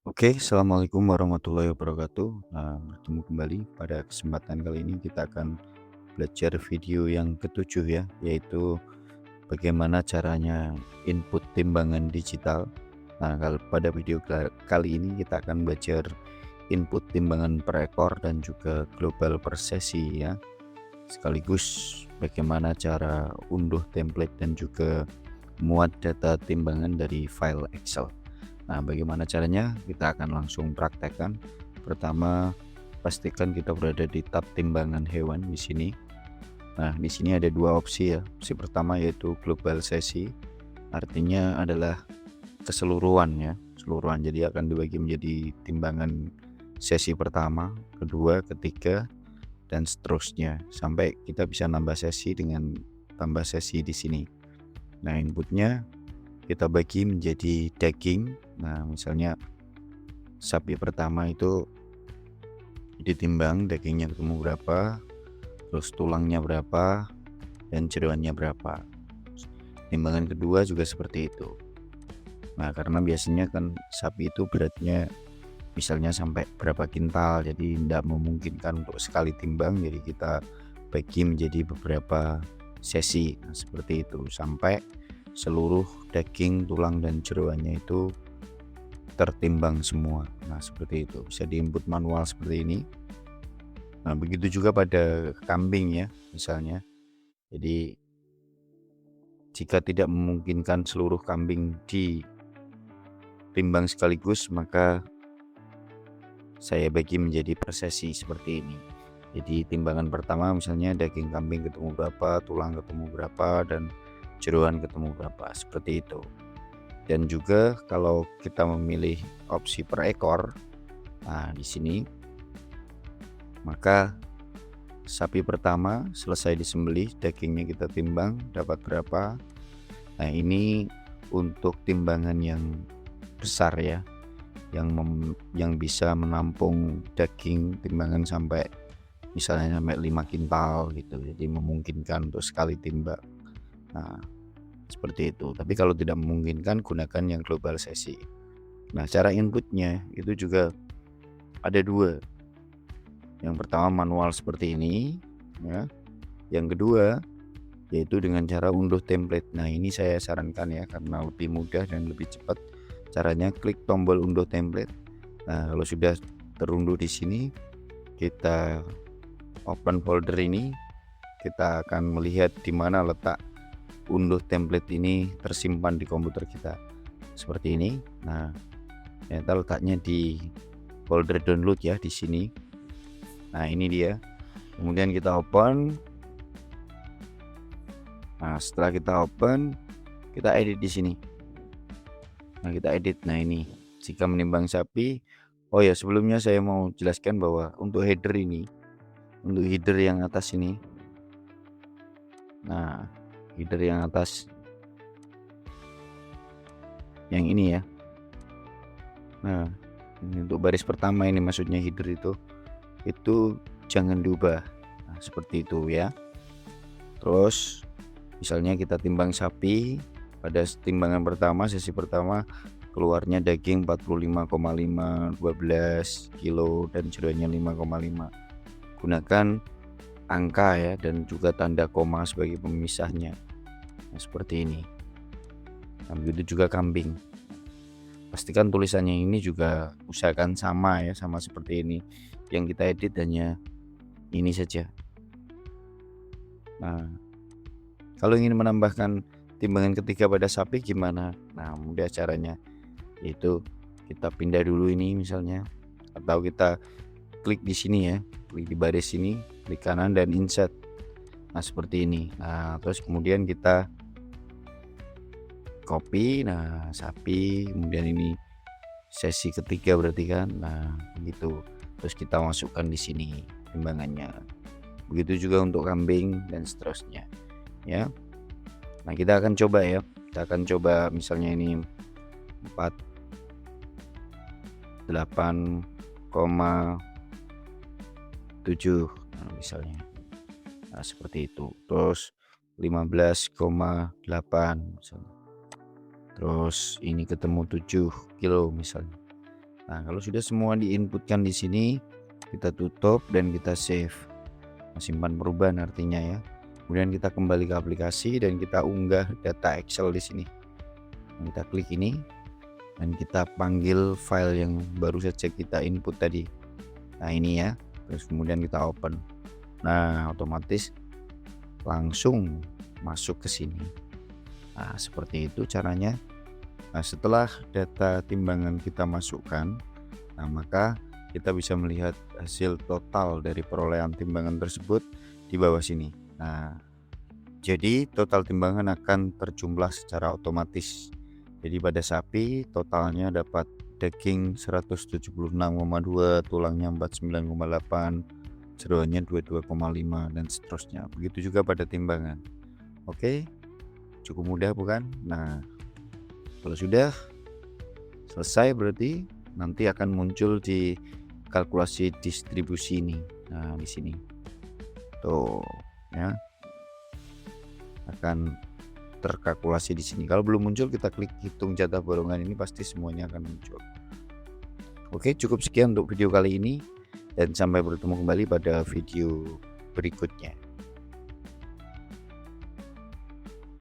Oke, assalamualaikum warahmatullahi wabarakatuh. Bertemu kembali pada kesempatan kali ini kita akan belajar video yang ketujuh ya, yaitu bagaimana caranya input timbangan digital. Kalau pada video kali ini kita akan belajar input timbangan per ekor dan juga global per sesi ya. Sekaligus bagaimana cara unduh template dan juga muat data timbangan dari file Excel. Bagaimana caranya? Kita akan langsung praktekkan. Pertama, pastikan kita berada di tab timbangan hewan di sini. Di sini ada dua opsi ya. Opsi pertama yaitu global sesi, artinya adalah keseluruhan ya, keseluruhan. Jadi akan dibagi menjadi timbangan sesi pertama, kedua, ketiga, dan seterusnya sampai kita bisa nambah sesi dengan tambah sesi di sini. Inputnya kita bagi menjadi daging. Misalnya sapi pertama itu ditimbang dagingnya ketemu berapa, terus tulangnya berapa, dan jeroannya berapa. Timbangan kedua juga seperti itu. Karena biasanya kan sapi itu beratnya misalnya sampai berapa kintal, jadi tidak memungkinkan untuk sekali timbang, jadi kita bagi menjadi beberapa sesi. Seperti itu sampai seluruh daging, tulang, dan jeroannya itu tertimbang semua. Seperti itu bisa diinput manual seperti ini. Begitu juga pada kambing ya misalnya. Jadi jika tidak memungkinkan seluruh kambing ditimbang sekaligus, maka saya bagi menjadi per sesi seperti ini. Jadi timbangan pertama misalnya daging kambing ketemu berapa, tulang ketemu berapa, dan jeroan ketemu berapa, seperti itu. Dan juga kalau kita memilih opsi per ekor, di sini maka sapi pertama selesai disembelih, dagingnya kita timbang dapat berapa. Ini untuk timbangan yang besar ya, yang bisa menampung daging timbangan sampai misalnya sampai 5 kintal gitu. Jadi memungkinkan untuk sekali timbang. Seperti itu. Tapi kalau tidak memungkinkan, gunakan yang global sesi. Cara inputnya itu juga ada dua. Yang pertama manual seperti ini ya. Yang kedua yaitu dengan cara unduh template. Ini saya sarankan ya, karena lebih mudah dan lebih cepat. Caranya klik tombol unduh template. Kalau sudah terunduh di sini, kita open folder ini, kita akan melihat di mana letak unduh template ini tersimpan di komputer kita seperti ini. Ternyata letaknya di folder download ya, di sini. Ini dia. Kemudian kita open. Setelah kita open, kita edit di sini. Kita edit. Ini jika menimbang sapi. Oh ya, sebelumnya saya mau jelaskan bahwa untuk header ini, untuk header yang atas ini, header yang atas yang ini ya. Ini untuk baris pertama, ini maksudnya header itu jangan diubah. Seperti itu ya. Terus misalnya kita timbang sapi, pada timbangan pertama, sesi pertama, keluarnya daging 45,512 kilo dan jeroannya 5,5. Gunakan angka ya, dan juga tanda koma sebagai pemisahnya. Seperti ini. Begitu juga kambing. Pastikan tulisannya ini juga usahakan sama ya, sama seperti ini. Yang kita edit hanya ini saja. Kalau ingin menambahkan timbangan ketiga pada sapi gimana? Mudah caranya, yaitu kita pindah dulu ini misalnya, atau kita klik di sini ya, klik di baris ini, klik kanan dan insert. Seperti ini. Terus kemudian kita copy, sapi, kemudian ini sesi ketiga berarti kan. Begitu. Terus kita masukkan di sini timbangannya. Begitu juga untuk kambing dan seterusnya ya. Kita akan coba ya. Kita akan coba misalnya ini 48,7 misalnya. Seperti itu. Terus 15,8 misalnya. Terus ini ketemu 7 kilo misalnya. Nah, kalau sudah semua diinputkan di sini, kita tutup dan kita save. Simpan perubahan artinya ya. Kemudian kita kembali ke aplikasi dan kita unggah data Excel di sini. Kita klik ini dan kita panggil file yang baru saja kita input tadi. Nah, ini ya. Terus kemudian kita open. Nah, otomatis langsung masuk ke sini. Nah, seperti itu caranya. Nah, setelah data timbangan kita masukkan, nah maka kita bisa melihat hasil total dari perolehan timbangan tersebut di bawah sini. Nah, jadi total timbangan akan terjumlah secara otomatis. Jadi pada sapi totalnya dapat daging 176,2, tulangnya 49,8, jeroannya 22,5 dan seterusnya. Begitu juga pada timbangan. Oke, cukup mudah bukan? Nah, kalau sudah selesai berarti nanti akan muncul di kalkulasi distribusi ini. Nah, di sini. Tuh, ya. Akan terkalkulasi di sini. Kalau belum muncul kita klik hitung jatah borongan ini pasti semuanya akan muncul. Oke, cukup sekian untuk video kali ini dan sampai bertemu kembali pada video berikutnya.